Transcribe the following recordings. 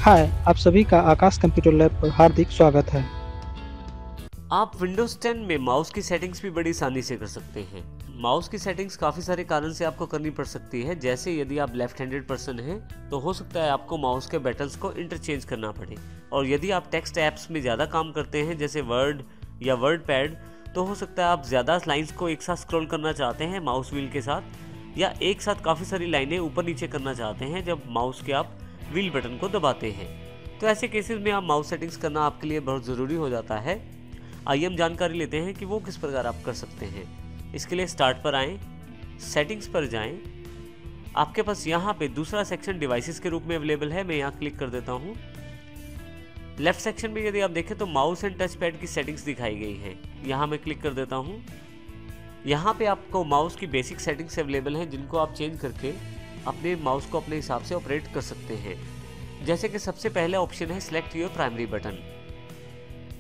हाय, आप सभी का आकाश कंप्यूटर लैब पर हार्दिक स्वागत है। आप Windows 10 में माउस की सेटिंग्स भी बड़ी आसानी से कर सकते हैं। माउस की सेटिंग्स काफ़ी सारे कारण से आपको करनी पड़ सकती है, जैसे यदि आप लेफ्ट हैंडेड पर्सन हैं तो हो सकता है आपको माउस के बटन्स को इंटरचेंज करना पड़े, और यदि आप टेक्स्ट ऐप्स में ज़्यादा काम करते हैं जैसे वर्ड या वर्ड पैड, तो हो सकता है आप ज़्यादा लाइन्स को एक साथ स्क्रॉल करना चाहते हैं माउस व्हील के साथ, या एक साथ काफ़ी सारी लाइनें ऊपर नीचे करना चाहते हैं जब माउस के आप व्हील बटन को दबाते हैं। तो ऐसे केसेस में आप माउस सेटिंग्स करना आपके लिए बहुत ज़रूरी हो जाता है। आइए हम जानकारी लेते हैं कि वो किस प्रकार आप कर सकते हैं। इसके लिए स्टार्ट पर आएँ, सेटिंग्स पर जाएं। आपके पास यहाँ पे दूसरा सेक्शन डिवाइसेस के रूप में अवेलेबल है, मैं यहाँ क्लिक कर देता हूँ। लेफ्ट सेक्शन में यदि आप देखें तो माउस एंड टच पैड की सेटिंग्स दिखाई गई हैं, यहाँ मैं क्लिक कर देता हूँ। यहाँ पे आपको माउस की बेसिक सेटिंग्स अवेलेबल हैं जिनको आप चेंज करके अपने माउस को अपने हिसाब से ऑपरेट कर सकते हैं। जैसे कि सबसे पहला ऑप्शन है सिलेक्ट योर प्राइमरी बटन।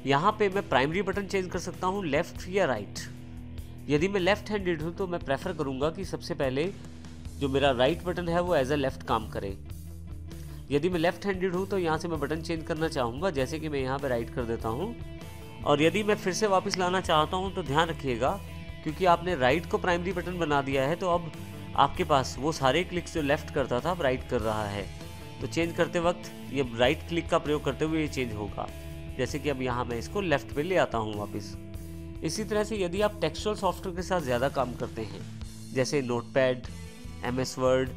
यहाँ पे मैं प्राइमरी बटन चेंज कर सकता हूँ लेफ्ट या राइट। यदि मैं लेफ्ट हैंडेड हूँ तो मैं प्रेफर करूँगा कि सबसे पहले जो मेरा राइट बटन है वो एज अ लेफ्ट काम करे। यदि मैं लेफ्ट हैंडेड हूँ तो यहाँ से मैं बटन चेंज करना चाहूँगा, जैसे कि मैं यहाँ पे राइट कर देता हूँ। और यदि मैं फिर से वापस लाना चाहता हूँ तो ध्यान रखिएगा, क्योंकि आपने राइट को प्राइमरी बटन बना दिया है तो अब आपके पास वो सारे क्लिक्स जो लेफ्ट करता था अब राइट कर रहा है। तो चेंज करते वक्त ये राइट क्लिक का प्रयोग करते हुए ये चेंज होगा, जैसे कि अब यहाँ मैं इसको लेफ्ट पे ले आता हूँ वापस। इसी तरह से यदि आप टेक्सचुअल सॉफ्टवेयर के साथ ज़्यादा काम करते हैं जैसे नोटपैड, MS वर्ड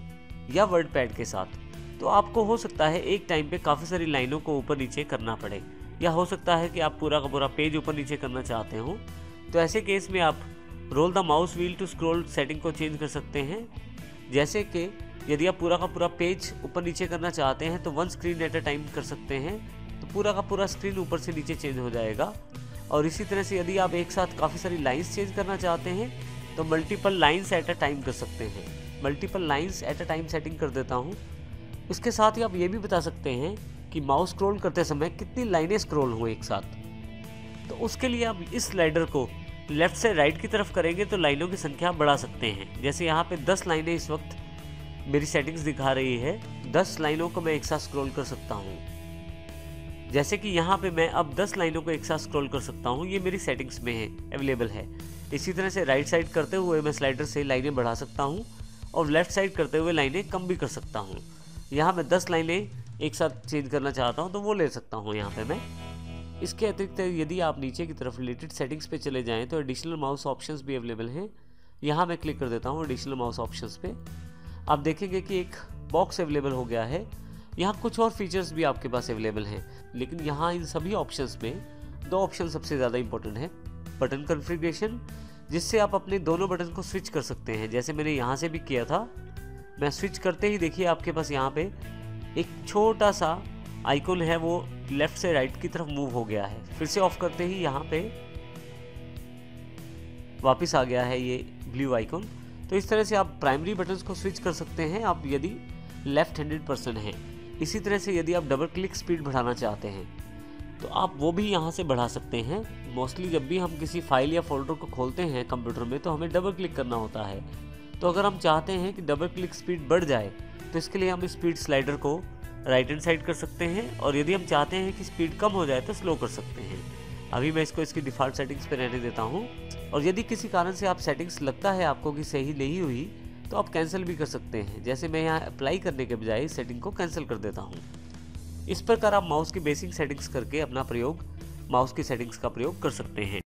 या वर्ड पैड के साथ, तो आपको हो सकता है एक टाइम पे काफ़ी सारी लाइनों को ऊपर नीचे करना पड़े, या हो सकता है कि आप पूरा का पूरा पेज ऊपर नीचे करना चाहते हो। तो ऐसे केस में आप roll the mouse wheel to scroll setting को चेंज कर सकते हैं। जैसे कि यदि आप पूरा का पूरा पेज ऊपर नीचे करना चाहते हैं तो one screen at a time कर सकते हैं, तो पूरा का पूरा स्क्रीन ऊपर से नीचे चेंज हो जाएगा। और इसी तरह से यदि आप एक साथ काफ़ी सारी लाइंस चेंज करना चाहते हैं तो multiple lines at a time कर सकते हैं। Multiple lines at a time setting कर देता हूँ। इसके साथ ही आप ये भी बता सकते हैं कि माउस स्क्रॉल करते समय कितनी लाइनें स्क्रॉल हों एक साथ। तो उसके लिए आप इस स्लाइडर को लेफ्ट से राइट की तरफ करेंगे तो लाइनों की संख्या बढ़ा सकते हैं। जैसे यहाँ पे 10 लाइनें इस वक्त मेरी सेटिंग्स दिखा रही है, 10 लाइनों को मैं एक साथ स्क्रॉल कर सकता हूँ। जैसे कि यहाँ पे मैं अब 10 लाइनों को एक साथ स्क्रॉल कर सकता हूँ, ये मेरी सेटिंग्स में है, अवेलेबल है। इसी तरह से राइट साइड करते हुए मैं स्लाइडर से लाइनें बढ़ा सकता हूँ और लेफ्ट साइड करते हुए लाइनें कम भी कर सकता हूँ। यहाँ मैं 10 लाइनें एक साथ चेंज करना चाहता हूँ तो वो ले सकता हूँ यहाँ पे मैं। इसके अतिरिक्त यदि आप नीचे की तरफ रिलेटेड सेटिंग्स पे चले जाएँ तो एडिशनल माउस ऑप्शंस भी अवेलेबल हैं। यहाँ मैं क्लिक कर देता हूँ एडिशनल माउस ऑप्शंस पे। आप देखेंगे कि एक बॉक्स अवेलेबल हो गया है। यहाँ कुछ और फीचर्स भी आपके पास अवेलेबल हैं, लेकिन यहाँ इन सभी ऑप्शंस में 2 ऑप्शन सबसे ज़्यादा इंपॉर्टेंट है। बटन कॉन्फ़िगरेशन, जिससे आप अपने दोनों बटन को स्विच कर सकते हैं, जैसे मैंने यहाँ से भी किया था। मैं स्विच करते ही देखिए आपके पास यहाँ पे एक छोटा सा आइकॉन है, वो लेफ्ट से राइट की तरफ मूव हो गया है। फिर से ऑफ करते ही यहाँ पे वापस आ गया है ये ब्लू आइकॉन। तो इस तरह से आप प्राइमरी बटन्स को स्विच कर सकते हैं आप यदि लेफ्ट हैंडेड पर्सन हैं। इसी तरह से यदि आप डबल क्लिक स्पीड बढ़ाना चाहते हैं तो आप वो भी यहाँ से बढ़ा सकते हैं। मोस्टली जब भी हम किसी फाइल या फोल्डर को खोलते हैं कंप्यूटर में तो हमें डबल क्लिक करना होता है। तो अगर हम चाहते हैं कि डबल क्लिक स्पीड बढ़ जाए तो इसके लिए हम स्पीड स्लाइडर को राइट हैंड साइड कर सकते हैं, और यदि हम चाहते हैं कि स्पीड कम हो जाए तो स्लो कर सकते हैं। अभी मैं इसको इसकी डिफ़ॉल्ट सेटिंग्स पे रहने देता हूँ। और यदि किसी कारण से आप सेटिंग्स लगता है आपको कि सही नहीं हुई तो आप कैंसिल भी कर सकते हैं। जैसे मैं यहाँ अप्लाई करने के बजाय इस सेटिंग को कैंसिल कर देता हूँ। इस प्रकार आप माउस की बेसिक सेटिंग्स करके अपना प्रयोग माउस की सेटिंग्स का प्रयोग कर सकते हैं।